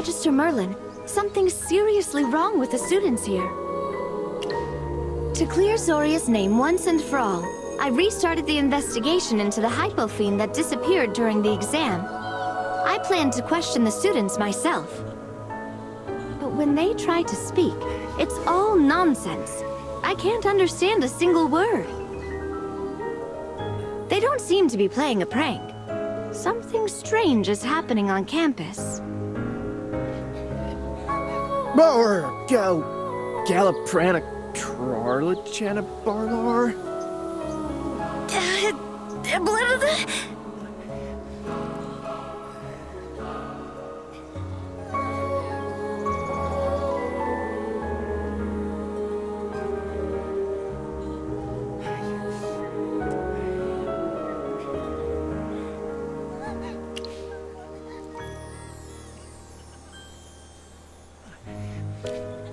Magister Merlin, something's seriously wrong with the students here. To clear Zoria's name once and for all, I restarted the investigation into the hypofiend that disappeared during the exam. I planned to question the students myself. But when they try to speak, it's all nonsense. I can't understand a single word. They don't seem to be playing a prank. Something strange is happening on campus. Bower, go, Galaprana, Trarlachana Barlar.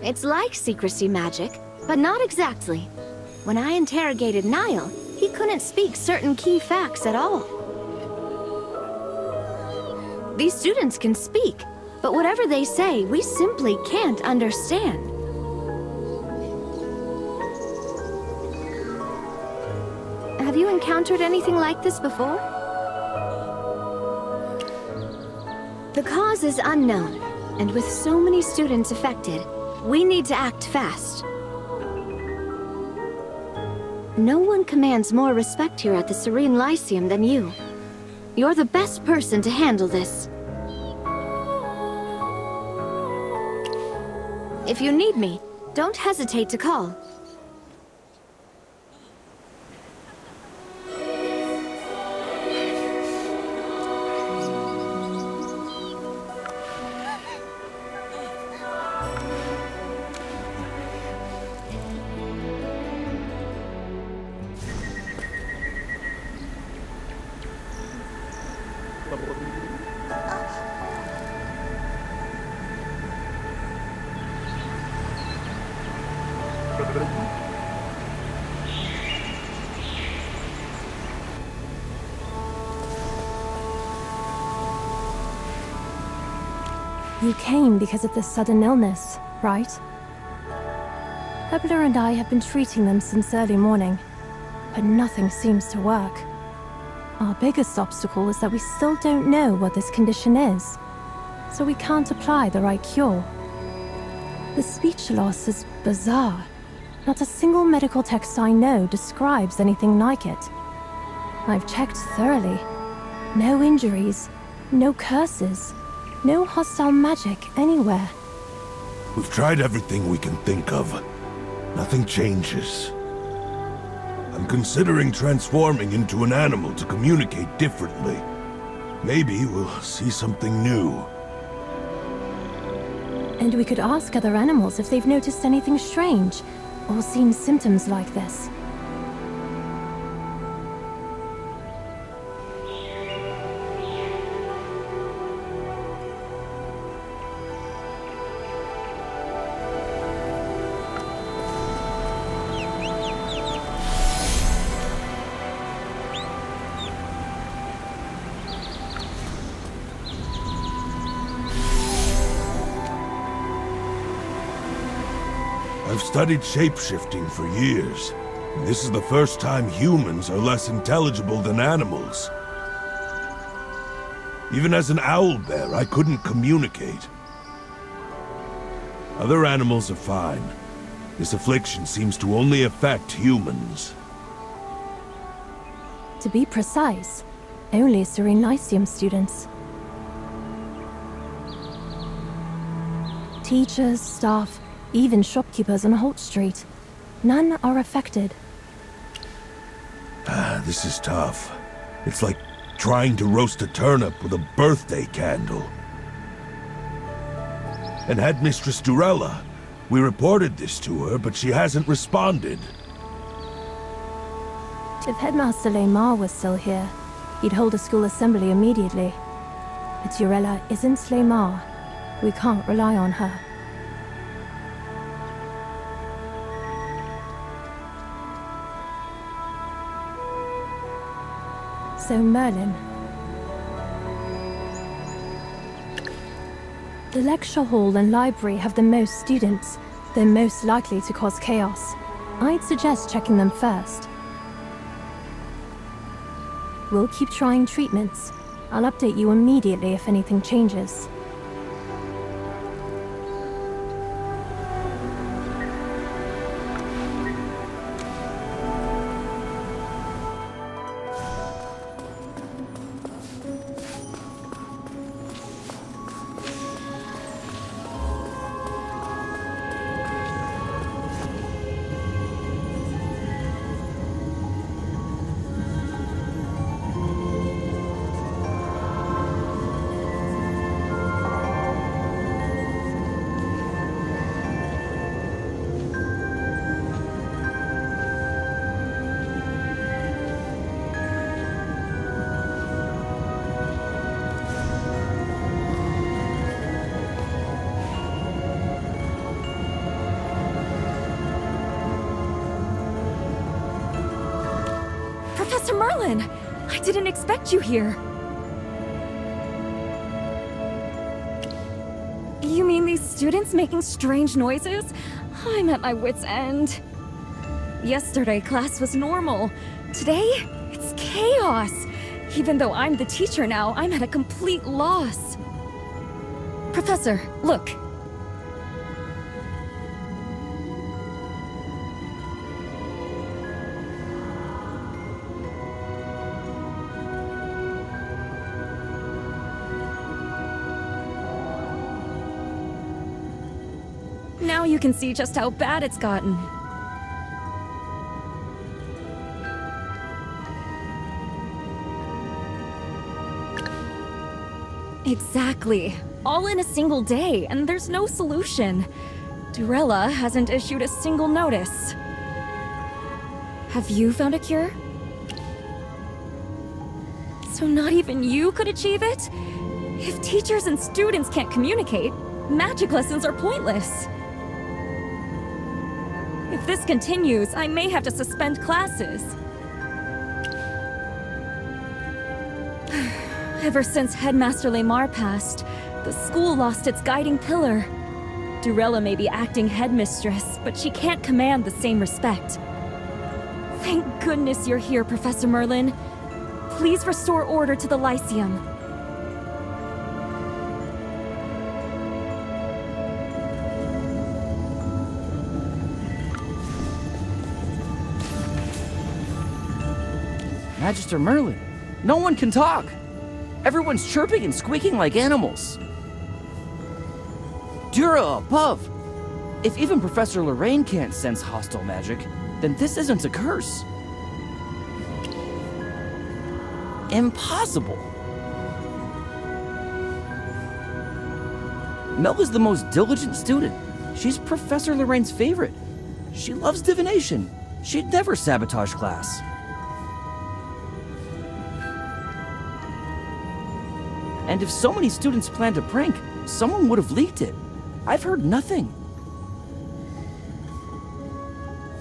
It's like secrecy magic, but not exactly. When I interrogated Niall, he couldn't speak certain key facts at all. These students can speak, but whatever they say, we simply can't understand. Have you encountered anything like this before? The cause is unknown, and with so many students affected, we need to act fast. No one commands more respect here at the Serene Lyceum than you. You're the best person to handle this. If you need me, don't hesitate to call. You came because of this sudden illness, right? Hebler and I have been treating them since early morning, but nothing seems to work. Our biggest obstacle is that we still don't know what this condition is, so we can't apply the right cure. The speech loss is bizarre. Not a single medical text I know describes anything like it. I've checked thoroughly. No injuries, no curses. No hostile magic anywhere. We've tried everything we can think of. Nothing changes. I'm considering transforming into an animal to communicate differently. Maybe we'll see something new. And we could ask other animals if they've noticed anything strange, or seen symptoms like this. I've studied shapeshifting for years, and this is the first time humans are less intelligible than animals. Even as an owlbear, I couldn't communicate. Other animals are fine. This affliction seems to only affect humans. To be precise, only Serene Lyceum students. Teachers, staff, even shopkeepers on Holt Street. None are affected. This is tough. It's like trying to roast a turnip with a birthday candle. And Headmistress Durella, we reported this to her, but she hasn't responded. If Headmaster Lamar was still here, he'd hold a school assembly immediately. But Durella isn't Lamar. We can't rely on her. So Merlin. The lecture hall and library have the most students. They're most likely to cause chaos. I'd suggest checking them first. We'll keep trying treatments. I'll update you immediately if anything changes. Professor Merlin! I didn't expect you here. You mean these students making strange noises? I'm at my wit's end. Yesterday, class was normal. Today, it's chaos. Even though I'm the teacher now, I'm at a complete loss. Professor, look. Now you can see just how bad it's gotten. Exactly. All in a single day, and there's no solution. Durella hasn't issued a single notice. Have you found a cure? So not even you could achieve it? If teachers and students can't communicate, magic lessons are pointless. If this continues, I may have to suspend classes. Ever since Headmaster Lemar passed, the school lost its guiding pillar. Durella may be acting headmistress, but she can't command the same respect. Thank goodness you're here, Professor Merlin. Please restore order to the Lyceum. Magister Merlin, no one can talk. Everyone's chirping and squeaking like animals. Dura above! If even Professor Lorraine can't sense hostile magic, then this isn't a curse. Impossible! Mel is the most diligent student. She's Professor Lorraine's favorite. She loves divination. She'd never sabotage class. And if so many students planned a prank, someone would have leaked it. I've heard nothing.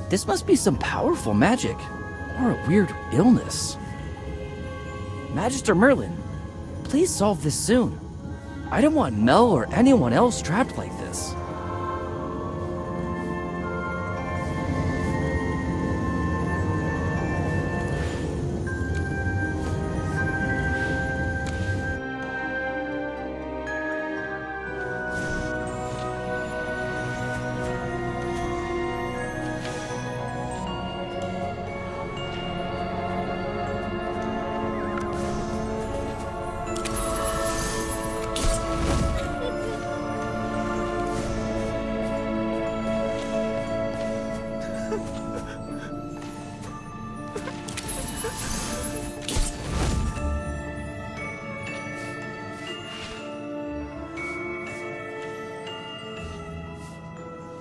This must be some powerful magic, or a weird illness. Magister Merlin, please solve this soon. I don't want Mel or anyone else trapped like this.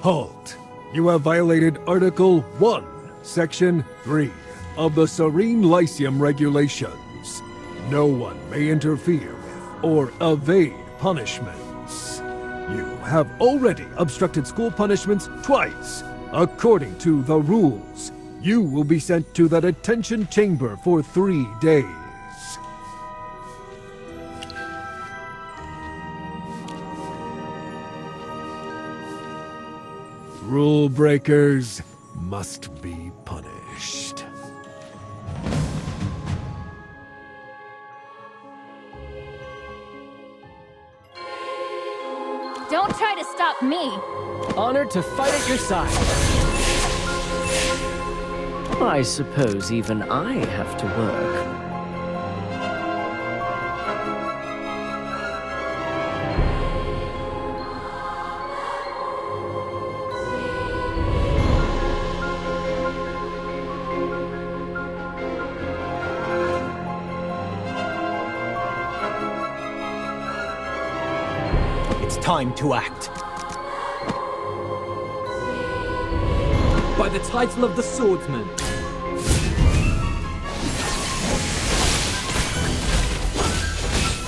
Halt! You have violated Article 1, Section 3 of the Serene Lyceum Regulations. No one may interfere with or evade punishments. You have already obstructed school punishments twice. According to the rules, you will be sent to the detention chamber for 3 days. Rule breakers must be punished. Don't try to stop me. Honored to fight at your side. I suppose even I have to work. It's time to act. By the title of the swordsman.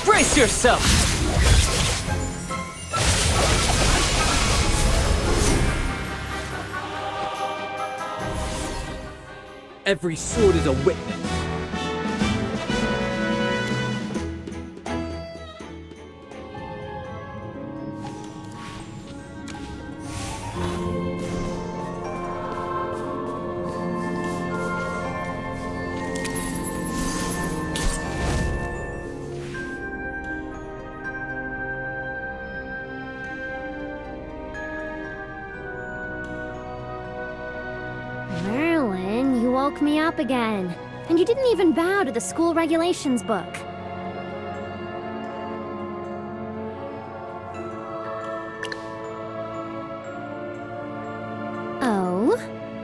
Brace yourself! Every sword is a witness. Merlin, you woke me up again. And you didn't even bow to the school regulations book. Oh?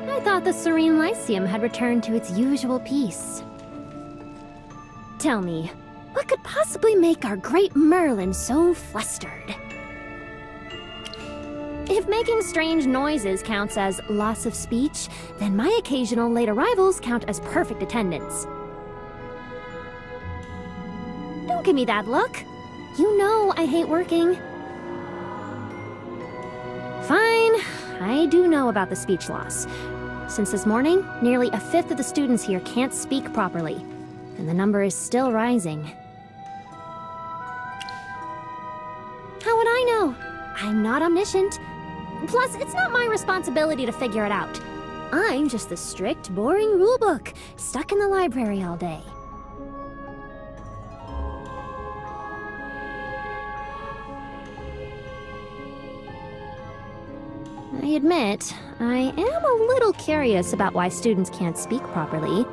I thought the Serene Lyceum had returned to its usual peace. Tell me, what could possibly make our great Merlin so flustered? If making strange noises counts as loss of speech, then my occasional late arrivals count as perfect attendance. Don't give me that look. You know I hate working. Fine, I do know about the speech loss. Since this morning, nearly a fifth of the students here can't speak properly, and the number is still rising. How would I know? I'm not omniscient. Plus, it's not my responsibility to figure it out. I'm just the strict, boring rulebook, stuck in the library all day. I admit, I am a little curious about why students can't speak properly.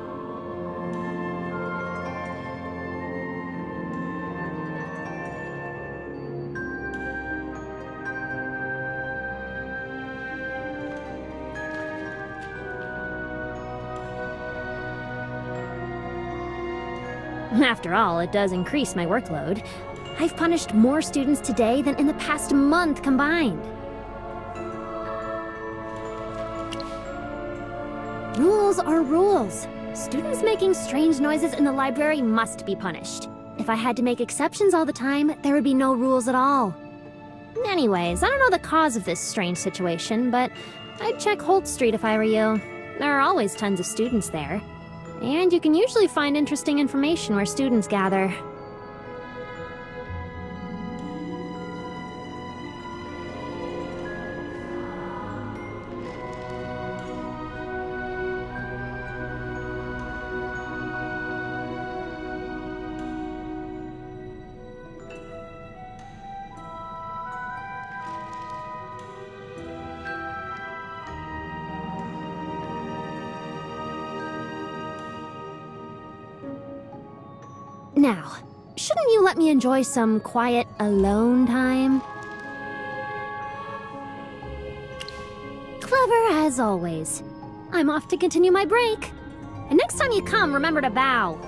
After all, it does increase my workload. I've punished more students today than in the past month combined. Rules are rules. Students making strange noises in the library must be punished. If I had to make exceptions all the time, there would be no rules at all. Anyways, I don't know the cause of this strange situation, but I'd check Holt Street if I were you. There are always tons of students there. And you can usually find interesting information where students gather. Now, shouldn't you let me enjoy some quiet, alone time? Clever as always. I'm off to continue my break. And next time you come, remember to bow.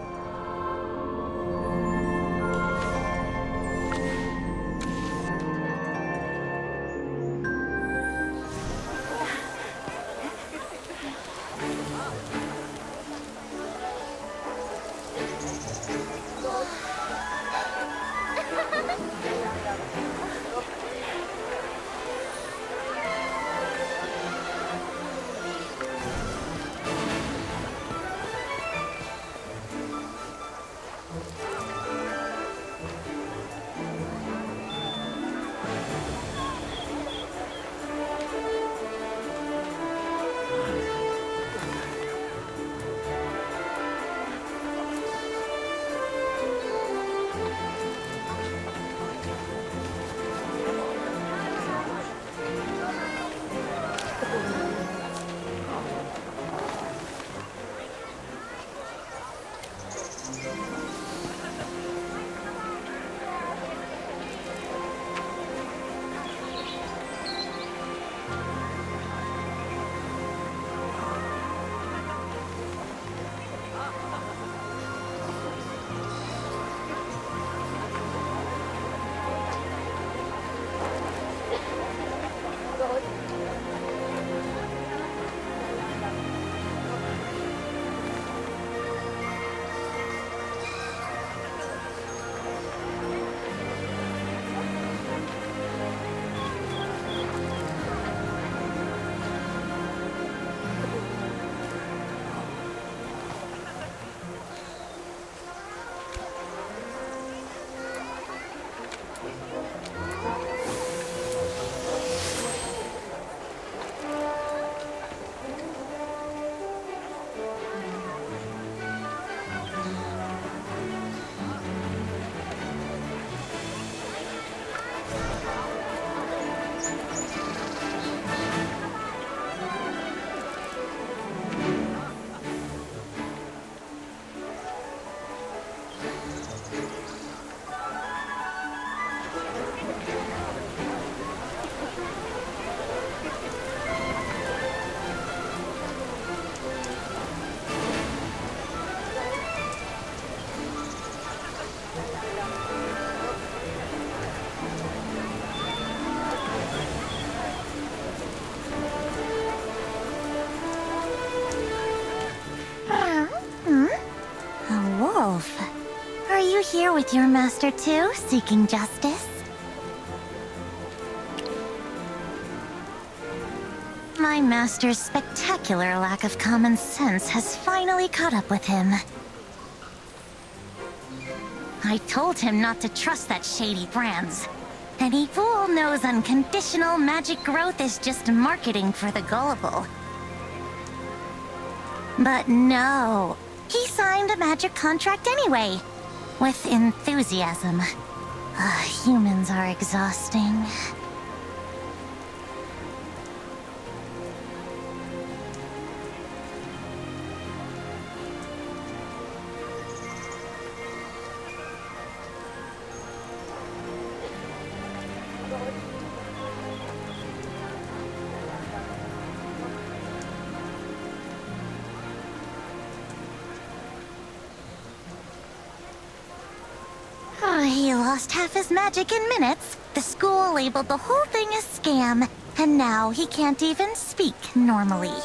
you here with your master too, seeking justice? My master's spectacular lack of common sense has finally caught up with him. I told him not to trust that shady Brands. Any fool knows unconditional magic growth is just marketing for the gullible. But no, he signed a magic contract anyway, with enthusiasm. Humans are exhausting. He lost half his magic in minutes. The school labeled the whole thing a scam, and now he can't even speak normally.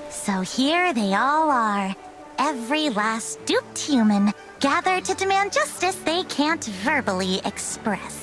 So here they all are. Every last duped human, gathered to demand justice they can't verbally express.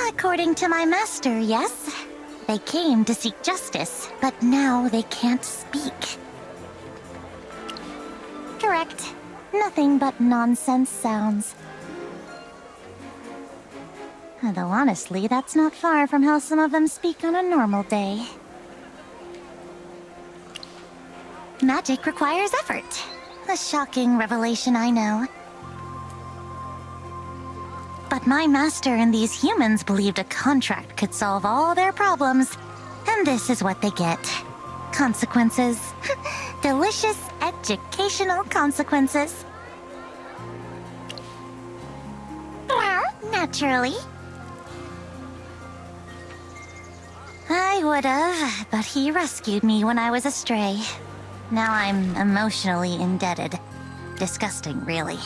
According to my master, yes. They came to seek justice, but now they can't speak. Correct. Nothing but nonsense sounds. Though honestly, that's not far from how some of them speak on a normal day. Magic requires effort. A shocking revelation, I know. But my master and these humans believed a contract could solve all their problems. And this is what they get. Consequences. Delicious educational consequences. Well, naturally. I would have, but he rescued me when I was astray. Now I'm emotionally indebted. Disgusting, really.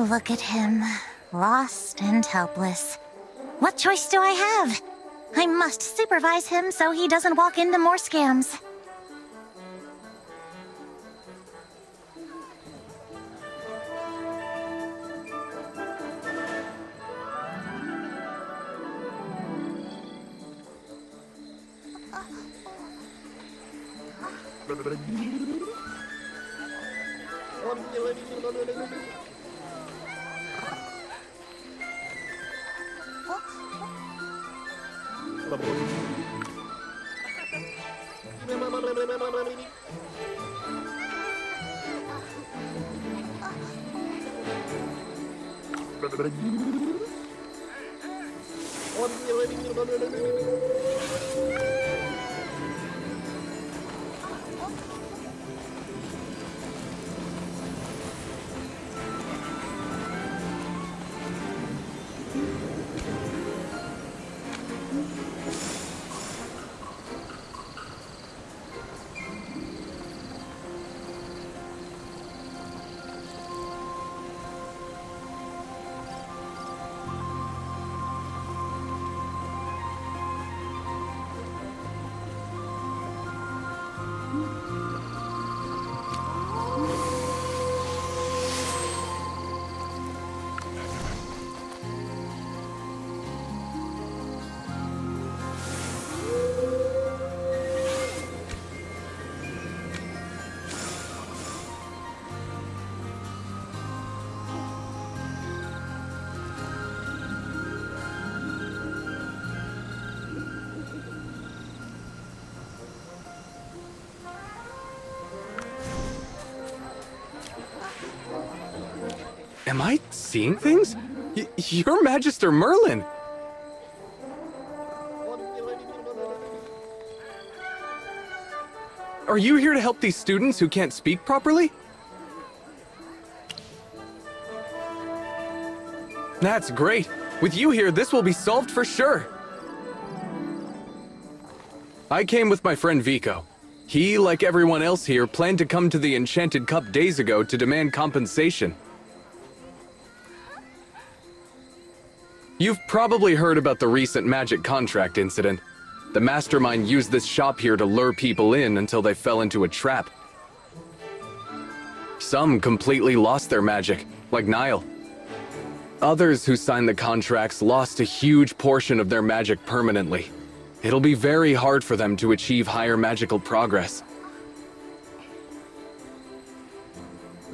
Look at him, lost and helpless. What choice do I have? I must supervise him so he doesn't walk into more scams. Am I seeing things? You're Magister Merlin! Are you here to help these students who can't speak properly? That's great. With you here, this will be solved for sure. I came with my friend Vico. He, like everyone else here, planned to come to the Enchanted Cup days ago to demand compensation. You've probably heard about the recent magic contract incident. The mastermind used this shop here to lure people in until they fell into a trap. Some completely lost their magic, like Niall. Others who signed the contracts lost a huge portion of their magic permanently. It'll be very hard for them to achieve higher magical progress.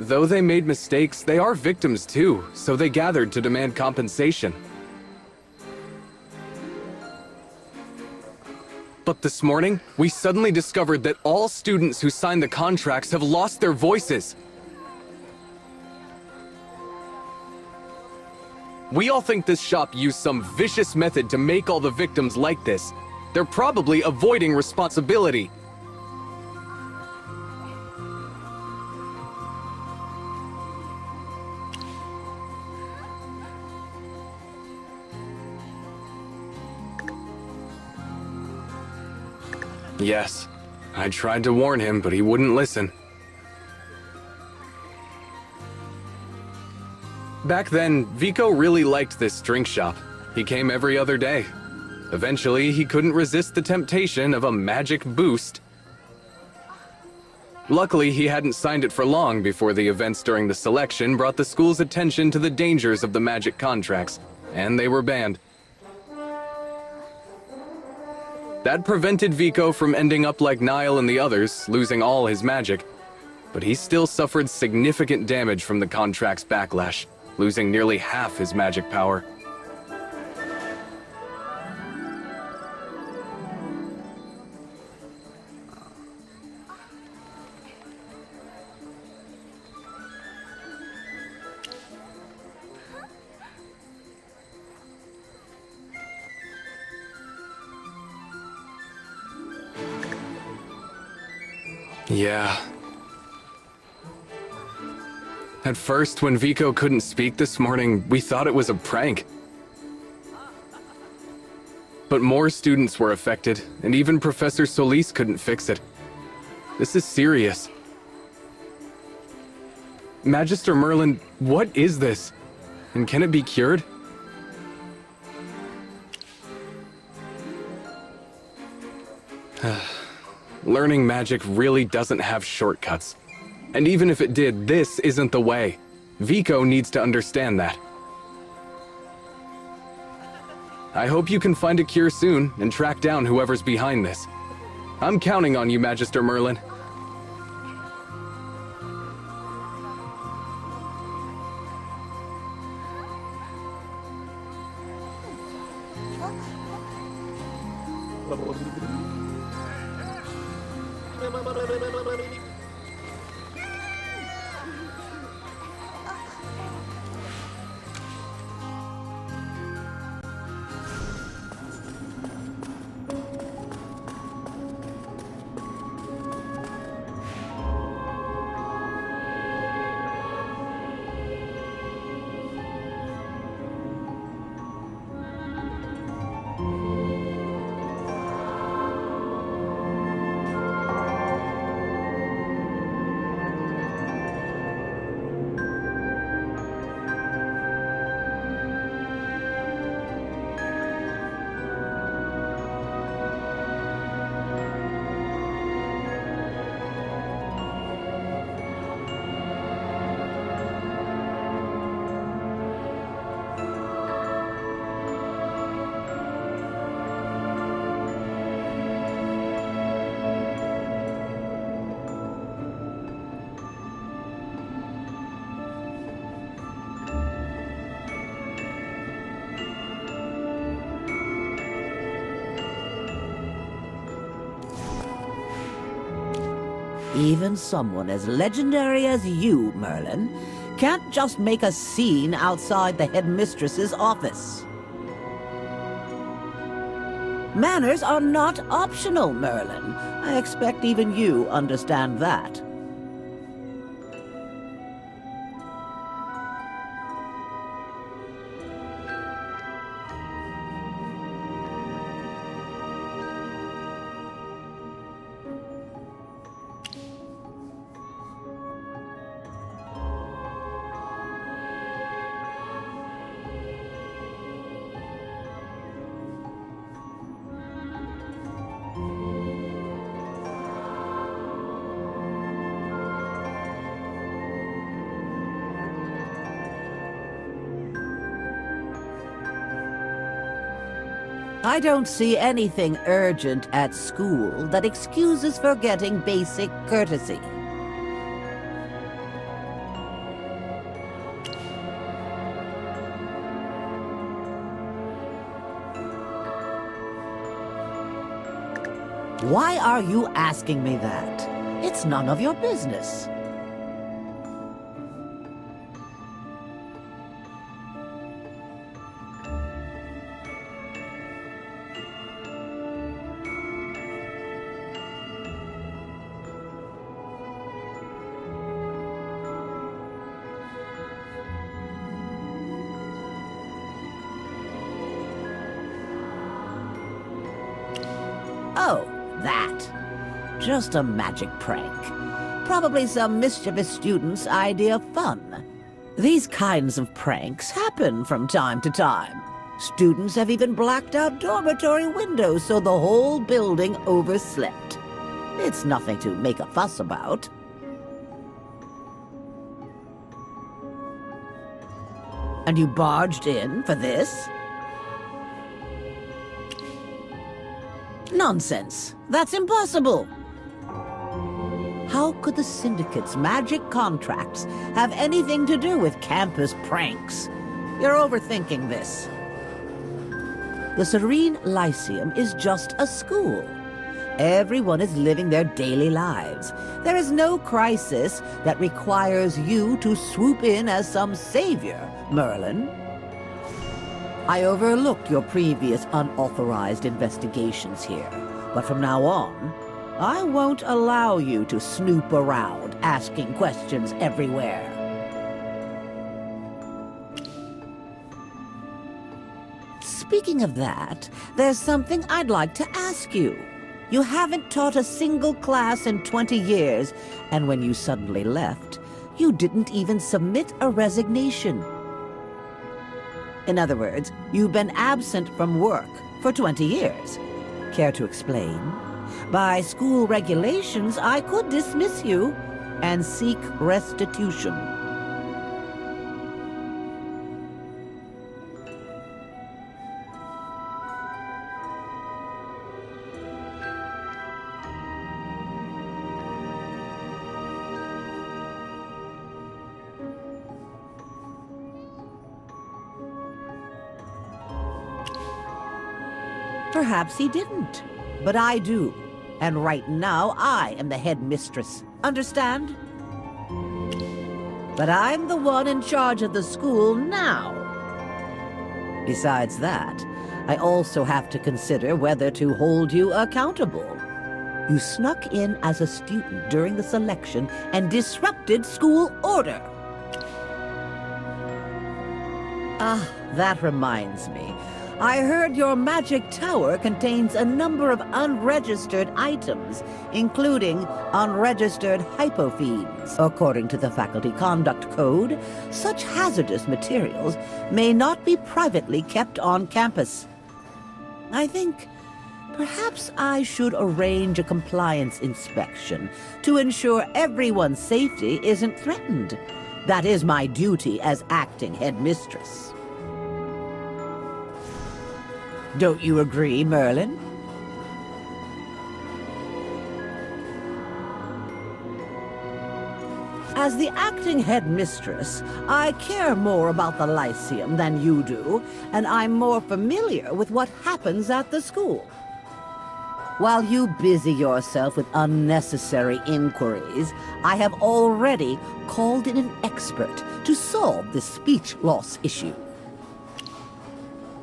Though they made mistakes, they are victims too, so they gathered to demand compensation. But this morning, we suddenly discovered that all students who signed the contracts have lost their voices. We all think this shop used some vicious method to make all the victims like this. They're probably avoiding responsibility. Yes, I tried to warn him, but he wouldn't listen. Back then, Vico really liked this drink shop. He came every other day. Eventually, he couldn't resist the temptation of a magic boost. Luckily, he hadn't signed it for long before the events during the selection brought the school's attention to the dangers of the magic contracts, and they were banned. That prevented Vico from ending up like Niall and the others, losing all his magic. But he still suffered significant damage from the contract's backlash, losing nearly half his magic power. Yeah. At first, when Vico couldn't speak this morning, we thought it was a prank. But more students were affected, and even Professor Solis couldn't fix it. This is serious. Magister Merlin, what is this? And can it be cured? Learning magic really doesn't have shortcuts. And even if it did, this isn't the way. Vico needs to understand that. I hope you can find a cure soon and track down whoever's behind this. I'm counting on you, Magister Merlin. Even someone as legendary as you, Merlin, can't just make a scene outside the headmistress's office. Manners are not optional, Merlin. I expect even you understand that. I don't see anything urgent at school that excuses forgetting basic courtesy. Why are you asking me that? It's none of your business. Oh, that. Just a magic prank. Probably some mischievous student's idea of fun. These kinds of pranks happen from time to time. Students have even blacked out dormitory windows so the whole building overslept. It's nothing to make a fuss about. And you barged in for this? Nonsense. That's impossible. How could the Syndicate's magic contracts have anything to do with campus pranks? You're overthinking this. The Serene Lyceum is just a school. Everyone is living their daily lives. There is no crisis that requires you to swoop in as some savior, Merlin. I overlooked your previous unauthorized investigations here, but from now on, I won't allow you to snoop around asking questions everywhere. Speaking of that, there's something I'd like to ask you. You haven't taught a single class in 20 years, and when you suddenly left, you didn't even submit a resignation. In other words, you've been absent from work for 20 years. Care to explain? By school regulations, I could dismiss you and seek restitution. Perhaps he didn't, but I do. And right now, I am the headmistress. Understand? But I'm the one in charge of the school now. Besides that, I also have to consider whether to hold you accountable. You snuck in as a student during the selection and disrupted school order. Ah, that reminds me. I heard your magic tower contains a number of unregistered items, including unregistered hypophenes. According to the Faculty Conduct Code, such hazardous materials may not be privately kept on campus. I think perhaps I should arrange a compliance inspection to ensure everyone's safety isn't threatened. That is my duty as acting headmistress. Don't you agree, Merlin? As the acting headmistress, I care more about the Lyceum than you do, and I'm more familiar with what happens at the school. While you busy yourself with unnecessary inquiries, I have already called in an expert to solve the speech loss issue.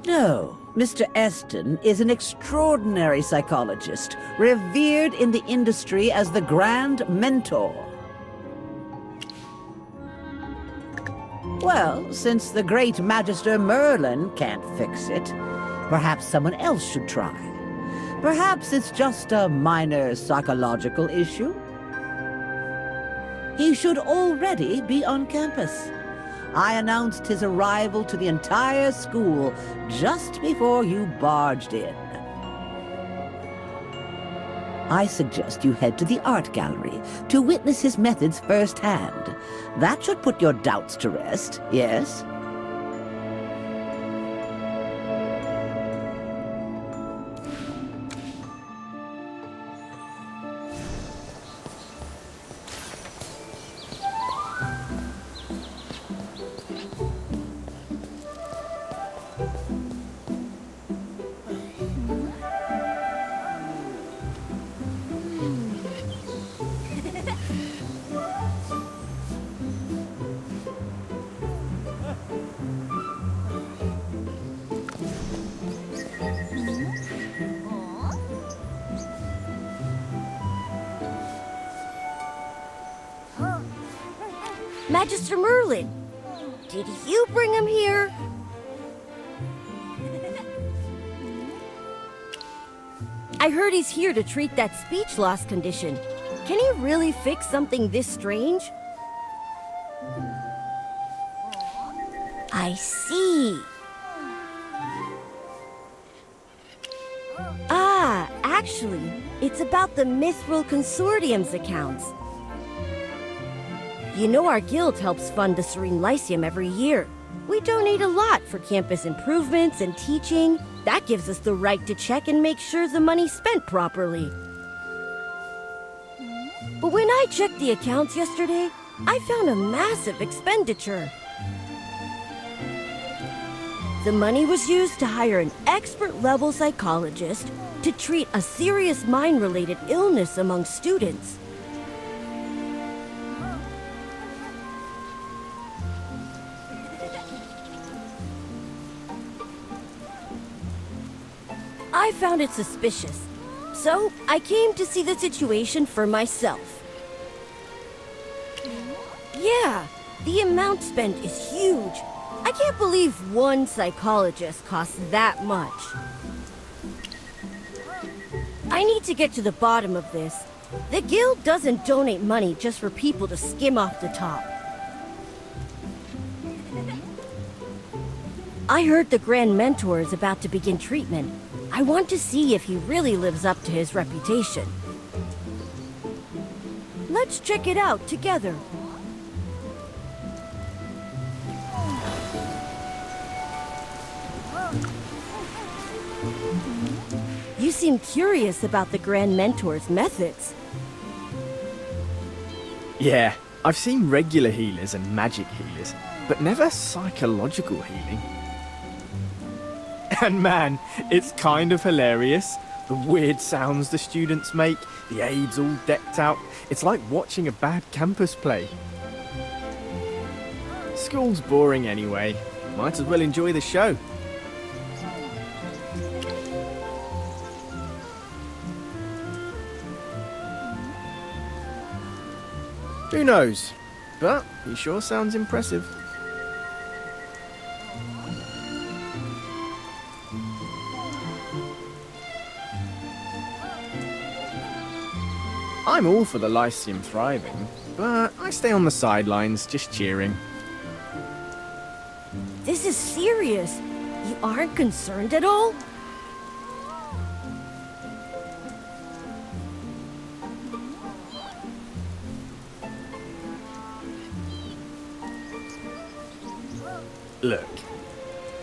No, Mr. Eston is an extraordinary psychologist, revered in the industry as the Grand Mentor. Well, since the great Magister Merlin can't fix it, perhaps someone else should try. Perhaps it's just a minor psychological issue. He should already be on campus. I announced his arrival to the entire school just before you barged in. I suggest you head to the art gallery to witness his methods firsthand. That should put your doubts to rest, yes? Magister Merlin, did you bring him here? I heard he's here to treat that speech loss condition. Can he really fix something this strange? I see. Ah, actually, it's about the Mithril Consortium's accounts. You know our guild helps fund the Serene Lyceum every year. We donate a lot for campus improvements and teaching. That gives us the right to check and make sure the money's spent properly. But when I checked the accounts yesterday, I found a massive expenditure. The money was used to hire an expert-level psychologist to treat a serious mind-related illness among students. I found it suspicious, so I came to see the situation for myself. Yeah, the amount spent is huge. I can't believe one psychologist costs that much. I need to get to the bottom of this. The guild doesn't donate money just for people to skim off the top. I heard the Grand Mentor is about to begin treatment. I want to see if he really lives up to his reputation. Let's check it out together. You seem curious about the Grand Mentor's methods. Yeah, I've seen regular healers and magic healers, but never psychological healing. And man, it's kind of hilarious. The weird sounds the students make, the aides all decked out. It's like watching a bad campus play. School's boring anyway. Might as well enjoy the show. Who knows? But he sure sounds impressive. I'm all for the Lyceum thriving, but I stay on the sidelines just cheering. This is serious. You aren't concerned at all? Look,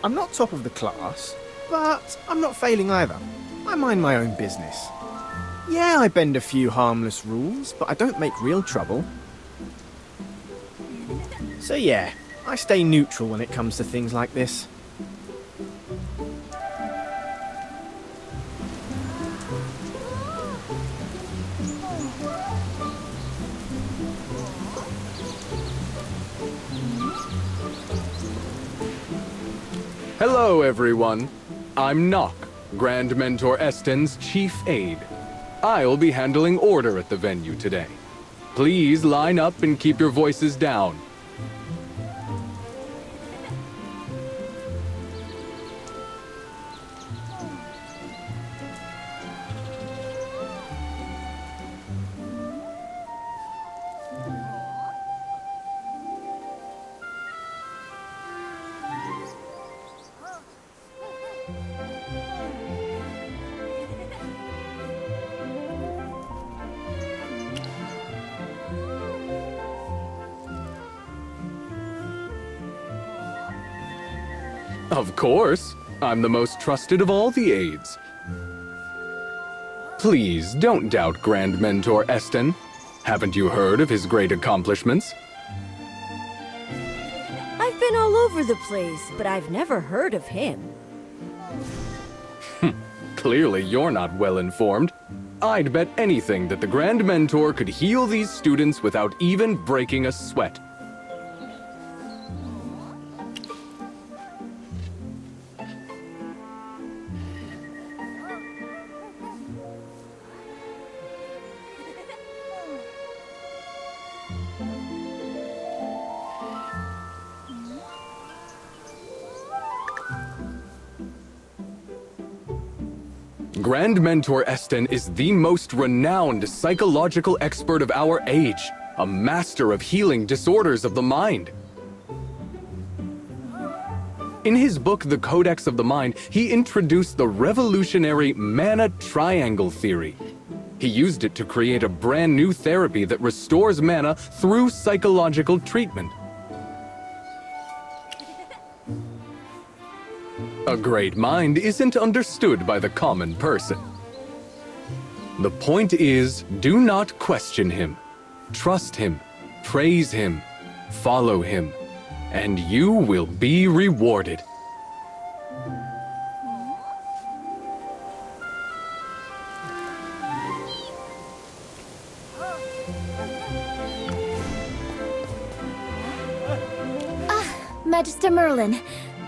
I'm not top of the class, but I'm not failing either. I mind my own business. Yeah, I bend a few harmless rules, but I don't make real trouble. So yeah, I stay neutral when it comes to things like this. Hello, everyone. I'm Nock, Grand Mentor Eston's chief aide. I'll be handling order at the venue today. Please line up and keep your voices down. Of course. I'm the most trusted of all the aides. Please don't doubt Grand Mentor Eston. Haven't you heard of his great accomplishments? I've been all over the place, but I've never heard of him. Clearly you're not well informed. I'd bet anything that the Grand Mentor could heal these students without even breaking a sweat. Grand Mentor Eston is the most renowned psychological expert of our age, a master of healing disorders of the mind. In his book, The Codex of the Mind, he introduced the revolutionary mana triangle theory. He used it to create a brand new therapy that restores mana through psychological treatment. A great mind isn't understood by the common person. The point is, do not question him. Trust him, praise him, follow him, and you will be rewarded. Magister Merlin.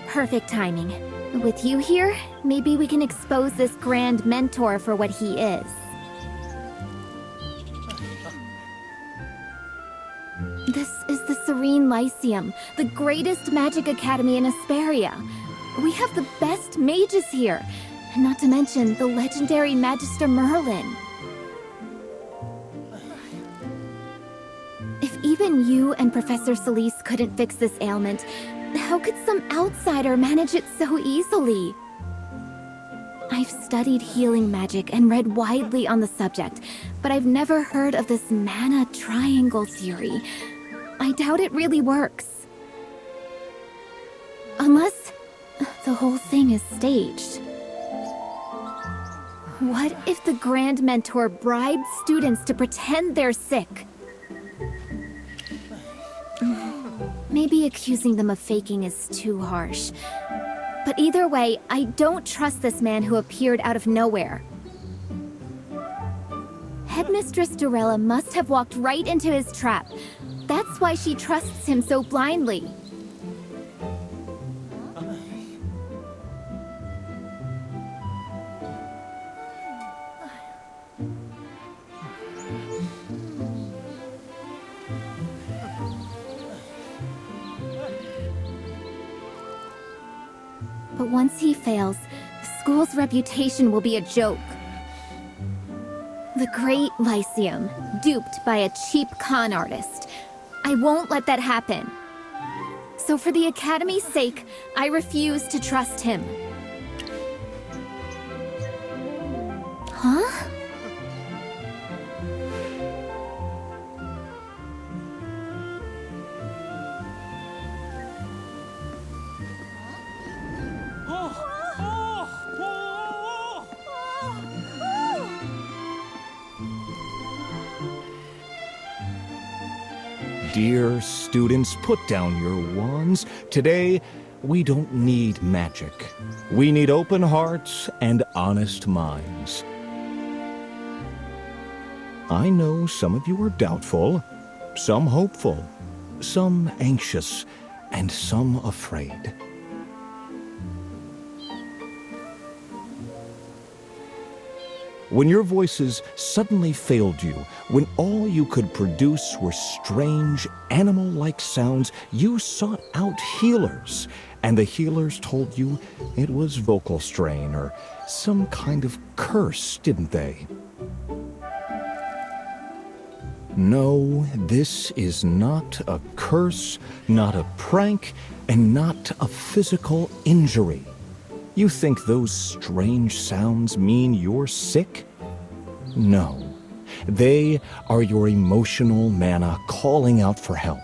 Perfect timing. With you here, maybe we can expose this Grand Mentor for what he is. This is the Serene Lyceum, the greatest magic academy in Asperia. We have the best mages here, and not to mention the legendary Magister Merlin. If even you and Professor Solis couldn't fix this ailment, how could some outsider manage it so easily? I've studied healing magic and read widely on the subject, but I've never heard of this mana triangle theory. I doubt it really works. Unless the whole thing is staged. What if the Grand Mentor bribed students to pretend they're sick? Maybe accusing them of faking is too harsh. But either way, I don't trust this man who appeared out of nowhere. Headmistress Durella must have walked right into his trap. That's why she trusts him so blindly. But once he fails, the school's reputation will be a joke. The Great Lyceum, duped by a cheap con artist. I won't let that happen. So for the Academy's sake, I refuse to trust him. Huh? Dear students, put down your wands. Today, we don't need magic. We need open hearts and honest minds. I know some of you are doubtful, some hopeful, some anxious, and some afraid. When your voices suddenly failed you, when all you could produce were strange, animal-like sounds, you sought out healers, and the healers told you it was vocal strain or some kind of curse, didn't they? No, this is not a curse, not a prank, and not a physical injury. You think those strange sounds mean you're sick? No. They are your emotional mana calling out for help.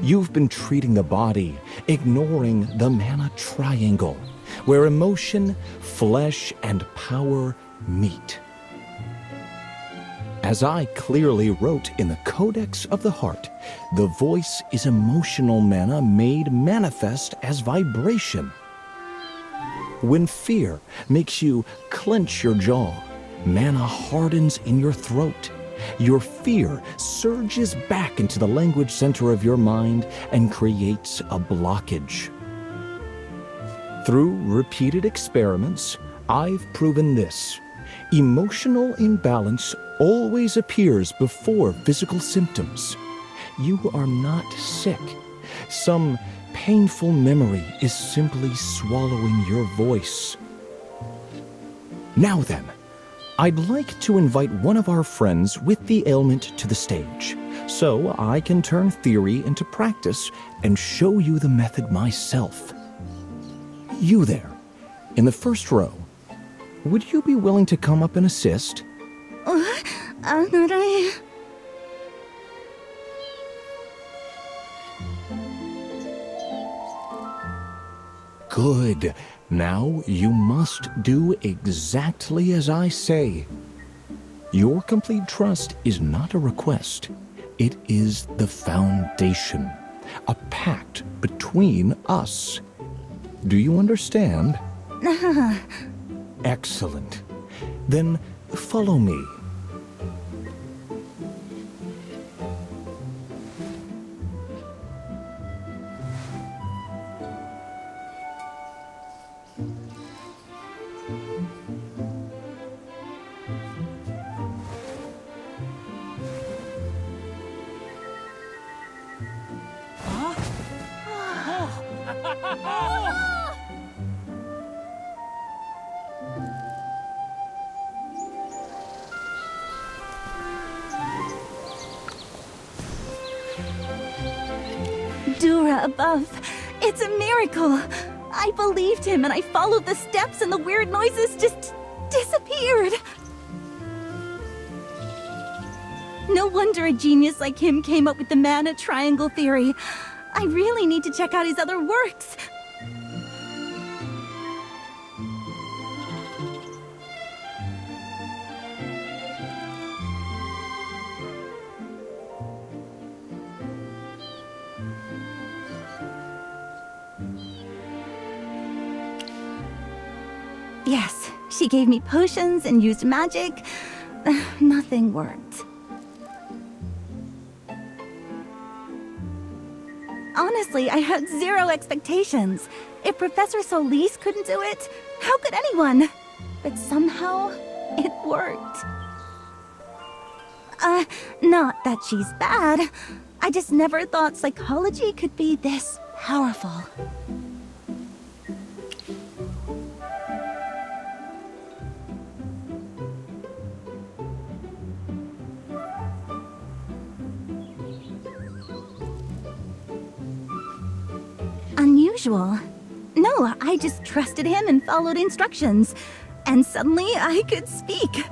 You've been treating the body, ignoring the mana triangle, where emotion, flesh, and power meet. As I clearly wrote in the Codex of the Heart, the voice is emotional mana made manifest as vibration. When fear makes you clench your jaw, mana hardens in your throat. Your fear surges back into the language center of your mind and creates a blockage. Through repeated experiments, I've proven this. Emotional imbalance always appears before physical symptoms. You are not sick. Some painful memory is simply swallowing your voice. Now then, I'd like to invite one of our friends with the ailment to the stage, so I can turn theory into practice and show you the method myself. You there, in the first row, would you be willing to come up and assist? Good. Now you must do exactly as I say. Your complete trust is not a request. It is the foundation, a pact between us. Do you understand? Excellent. Then follow me. Dura above. It's a miracle. I believed him and I followed the steps and the weird noises just disappeared. No wonder a genius like him came up with the mana triangle theory. I really need to check out his other works. Yes, she gave me potions and used magic. Nothing worked. Honestly, I had zero expectations. If Professor Solis couldn't do it, how could anyone? But somehow, it worked. Not that she's bad. I just never thought psychology could be this powerful. Unusual. No, I just trusted him and followed instructions. And suddenly I could speak.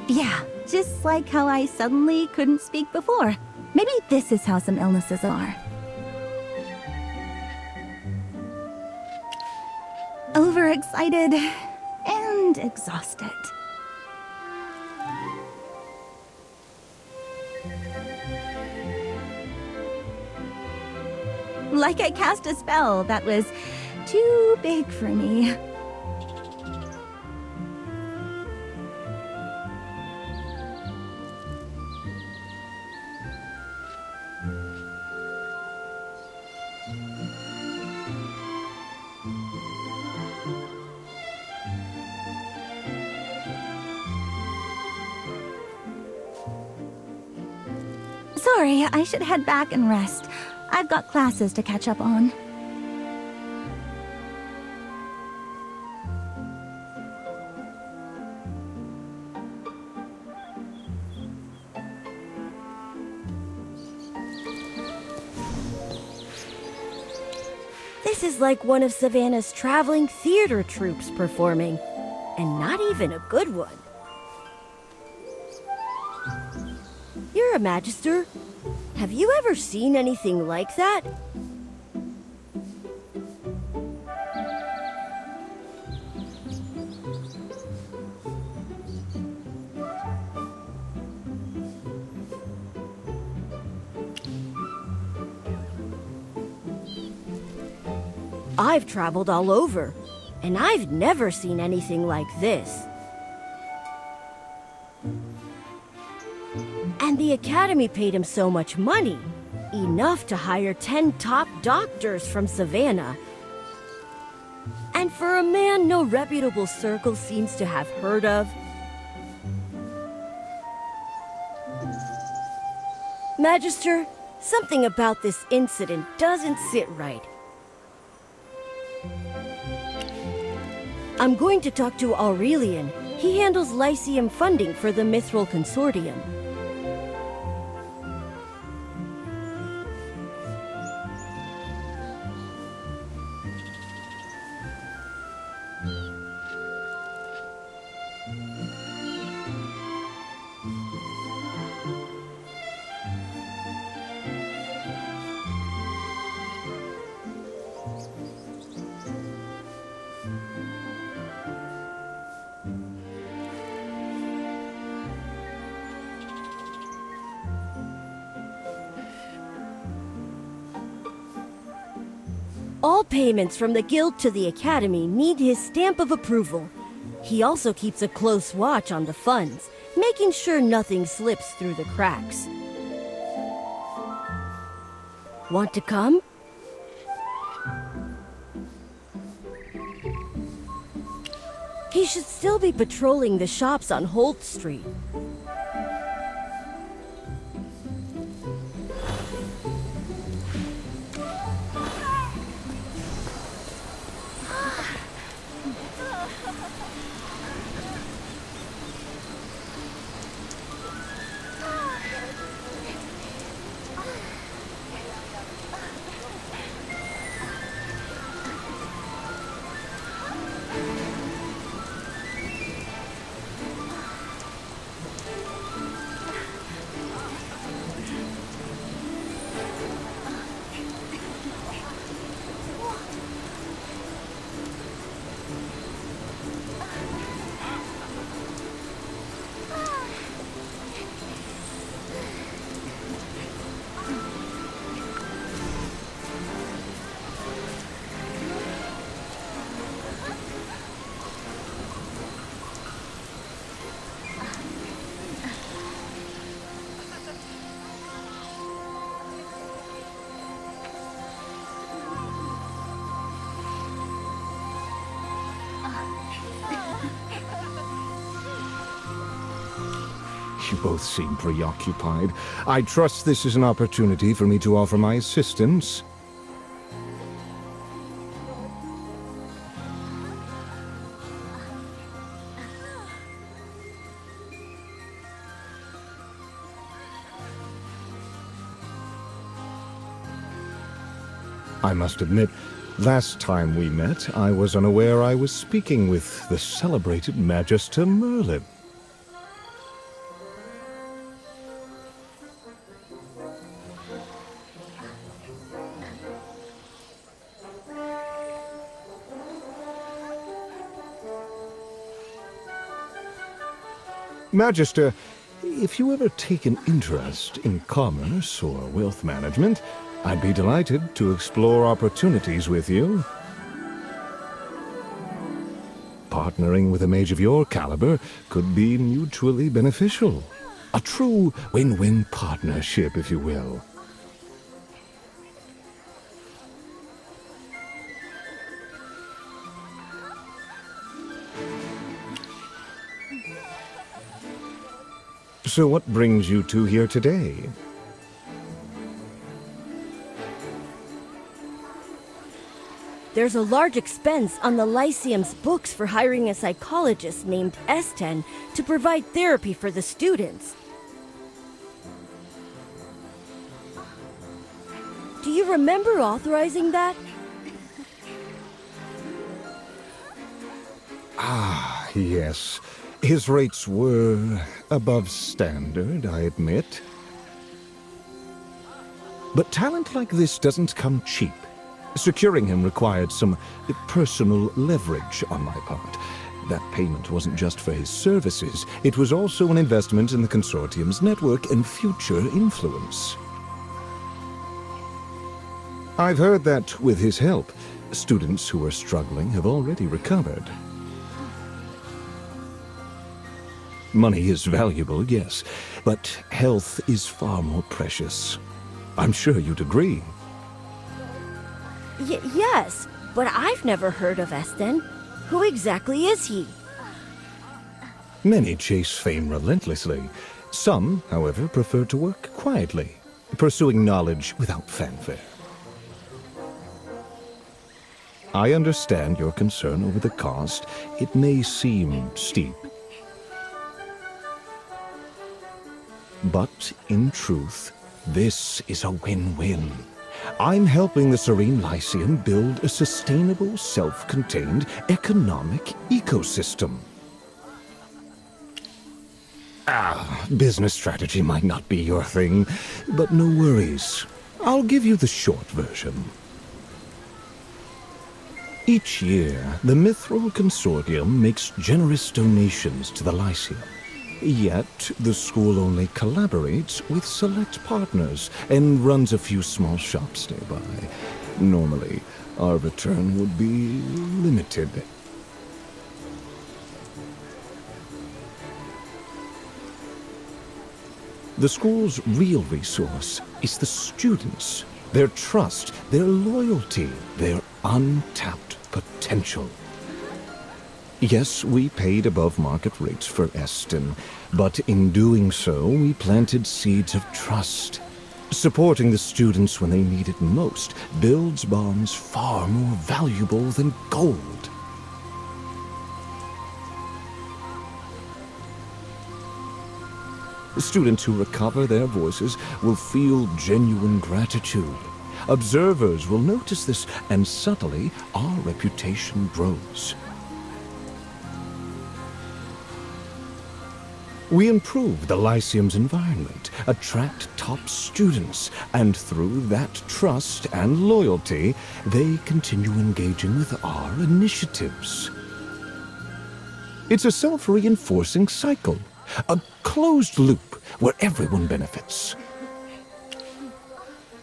Yeah, just like how I suddenly couldn't speak before. Maybe this is how some illnesses are. Overexcited and exhausted. Like I cast a spell that was too big for me. Sorry, I should head back and rest. I've got classes to catch up on. This is like one of Savannah's traveling theater troupes performing, and not even a good one. You're a Magister. Have you ever seen anything like that? I've traveled all over, and I've never seen anything like this. And the Academy paid him so much money, enough to hire 10 top doctors from Savannah. And for a man no reputable circle seems to have heard of, Magister, something about this incident doesn't sit right. I'm going to talk to Aurelian. He handles Lyceum funding for the Mithril Consortium. All payments from the Guild to the Academy need his stamp of approval. He also keeps a close watch on the funds, making sure nothing slips through the cracks. Want to come? He should still be patrolling the shops on Holt Street. You both seem preoccupied. I trust this is an opportunity for me to offer my assistance. I must admit, last time we met, I was unaware I was speaking with the celebrated Magister Merlin. Magister, if you ever take an interest in commerce or wealth management, I'd be delighted to explore opportunities with you. Partnering with a mage of your caliber could be mutually beneficial. A true win-win partnership, if you will. So what brings you two here today? there's a large expense on the Lyceum's books for hiring a psychologist named Esten to provide therapy for the students. Do you remember authorizing that? Ah, yes. His rates were above standard, I admit. But talent like this doesn't come cheap. Securing him required some personal leverage on my part. That payment wasn't just for his services, it was also an investment in the consortium's network and future influence. I've heard that with his help, students who are struggling have already recovered. Money is valuable, yes, but health is far more precious. I'm sure you'd agree. Yes, but I've never heard of Esten. Who exactly is he? Many chase fame relentlessly. Some, however, prefer to work quietly, pursuing knowledge without fanfare. I understand your concern over the cost. It may seem steep. But in truth, this is a win-win. I'm helping the Serene Lyceum build a sustainable, self-contained economic ecosystem. Business strategy might not be your thing, but no worries. I'll give you the short version. Each year, the Mithril Consortium makes generous donations to the Lyceum. Yet, the school only collaborates with select partners and runs a few small shops nearby. Normally, our return would be limited. The school's real resource is the students, their trust, their loyalty, their untapped potential. Yes, we paid above market rates for Esten, but in doing so, we planted seeds of trust. Supporting the students when they need it most builds bonds far more valuable than gold. Students who recover their voices will feel genuine gratitude. Observers will notice this, and subtly, our reputation grows. We improve the Lyceum's environment, attract top students, and through that trust and loyalty, they continue engaging with our initiatives. It's a self-reinforcing cycle, a closed loop where everyone benefits.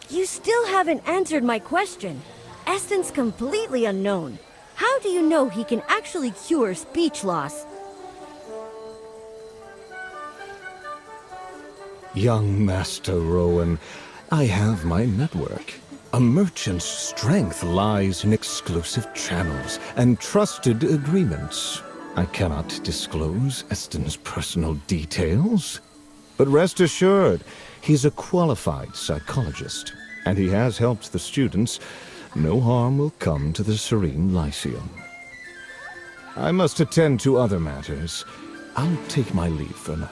You still haven't answered my question. Esten's completely unknown. How do you know he can actually cure speech loss? Young Master Rowan, I have my network. A merchant's strength lies in exclusive channels and trusted agreements. I cannot disclose Esten's personal details, but rest assured, he's a qualified psychologist, and he has helped the students. No harm will come to the Serene Lyceum. I must attend to other matters. I'll take my leave for now.